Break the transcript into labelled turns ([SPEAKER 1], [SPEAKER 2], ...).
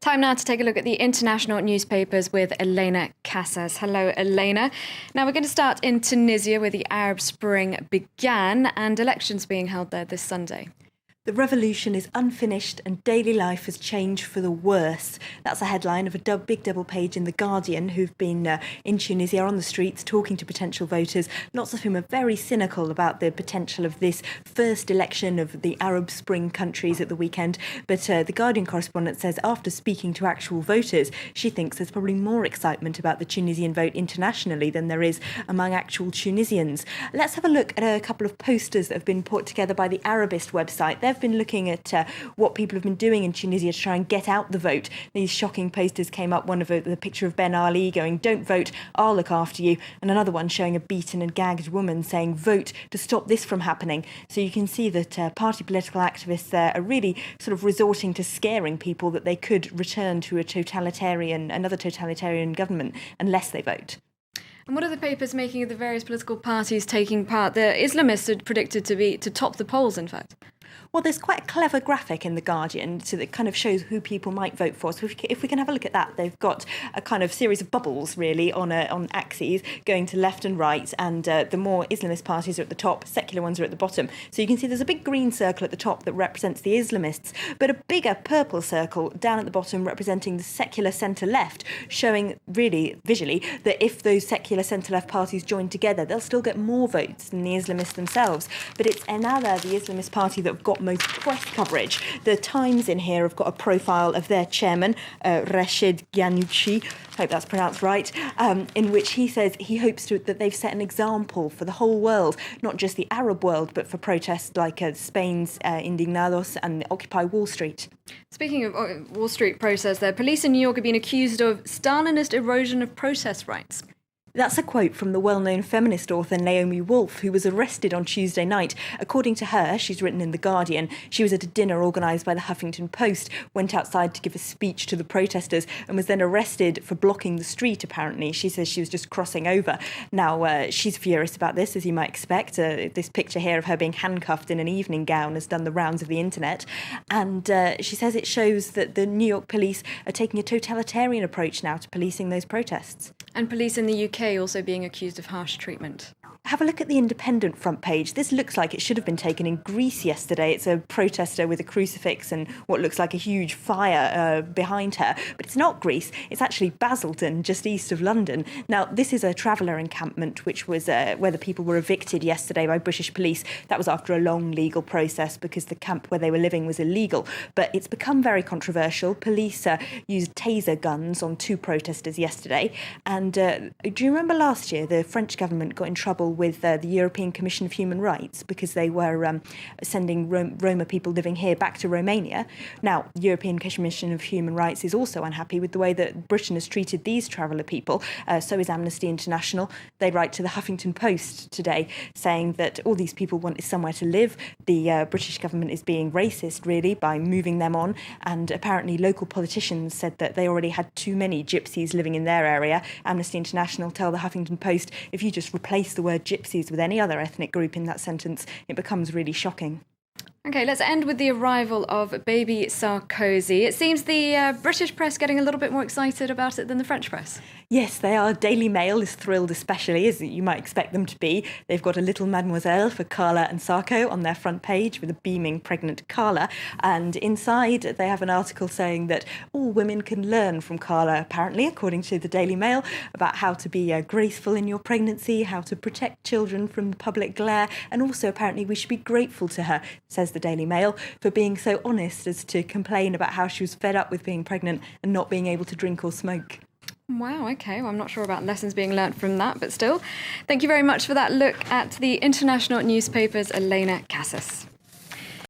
[SPEAKER 1] Time now to take a look at the international newspapers with Elena Casas. Hello, Elena. Now we're going to start in Tunisia, where the Arab Spring began and elections being held there this Sunday.
[SPEAKER 2] The revolution is unfinished and daily life has changed for the worse. That's a headline of a big double page in The Guardian, who've been in Tunisia on the streets talking to potential voters, lots of whom are very cynical about the potential of this first election of the Arab Spring countries at the weekend. But The Guardian correspondent says after speaking to actual voters, she thinks there's probably more excitement about the Tunisian vote internationally than there is among actual Tunisians. Let's have a look at a couple of posters that have been put together by the Arabist website. They've been looking at what people have been doing in Tunisia to try and get out the vote. These shocking posters came up, one of the picture of Ben Ali going, "Don't vote, I'll look after you," and another one showing a beaten and gagged woman saying, "Vote to stop this from happening." So you can see that party political activists there are really sort of resorting to scaring people that they could return to another totalitarian government unless they vote.
[SPEAKER 1] And what are the papers making of the various political parties taking part? The Islamists are predicted to top the polls, in fact.
[SPEAKER 2] Well, there's quite a clever graphic in The Guardian so that kind of shows who people might vote for. So if we can have a look at that, they've got a kind of series of bubbles, really, on axes going to left and right. And the more Islamist parties are at the top, secular ones are at the bottom. So you can see there's a big green circle at the top that represents the Islamists, but a bigger purple circle down at the bottom representing the secular centre-left, showing really visually that if those secular centre-left parties join together, they'll still get more votes than the Islamists themselves. But it's Ennahda, the Islamist party, that have got most press coverage. The Times in here have got a profile of their chairman, Rachid Ghannouchi, hope that's pronounced right, in which he says he hopes that they've set an example for the whole world, not just the Arab world, but for protests like Spain's Indignados and Occupy Wall Street.
[SPEAKER 1] Speaking of Wall Street protests, there, police in New York have been accused of Stalinist erosion of protest rights.
[SPEAKER 2] That's a quote from the well-known feminist author Naomi Wolf, who was arrested on Tuesday night. According to her, she's written in The Guardian, she was at a dinner organised by the Huffington Post, went outside to give a speech to the protesters and was then arrested for blocking the street, apparently. She says she was just crossing over. Now, she's furious about this, as you might expect. This picture here of her being handcuffed in an evening gown has done the rounds of the internet. And she says it shows that the New York police are taking a totalitarian approach now to policing those protests.
[SPEAKER 1] And police in the UK also being accused of harsh treatment.
[SPEAKER 2] Have a look at the Independent front page. This looks like it should have been taken in Greece yesterday. It's a protester with a crucifix and what looks like a huge fire behind her. But it's not Greece. It's actually Basildon, just east of London. Now, this is a traveller encampment, which was where the people were evicted yesterday by British police. That was after a long legal process because the camp where they were living was illegal. But it's become very controversial. Police used taser guns on 2 protesters yesterday. And do you remember last year the French government got in trouble with the European Commission of Human Rights because they were sending Roma people living here back to Romania? Now, the European Commission of Human Rights is also unhappy with the way that Britain has treated these traveller people. So is Amnesty International. They write to the Huffington Post today saying that all these people want is somewhere to live. The British government is being racist, really, by moving them on. And apparently local politicians said that they already had too many gypsies living in their area. Amnesty International tell the Huffington Post, if you just replace the word gypsies with any other ethnic group in that sentence, it becomes really shocking.
[SPEAKER 1] OK, let's end with the arrival of baby Sarkozy. It seems the British press getting a little bit more excited about it than the French press.
[SPEAKER 2] Yes, they are. Daily Mail is thrilled especially, as you might expect them to be. They've got a little mademoiselle for Carla and Sarko on their front page with a beaming pregnant Carla. And inside they have an article saying that all women can learn from Carla, apparently, according to the Daily Mail, about how to be graceful in your pregnancy, how to protect children from the public glare. And also, apparently, we should be grateful to her, says the Daily Mail, for being so honest as to complain about how she was fed up with being pregnant and not being able to drink or smoke.
[SPEAKER 1] Wow, OK. Well, I'm not sure about lessons being learnt from that, but still. Thank you very much for that look at the international newspapers, Elena Casas.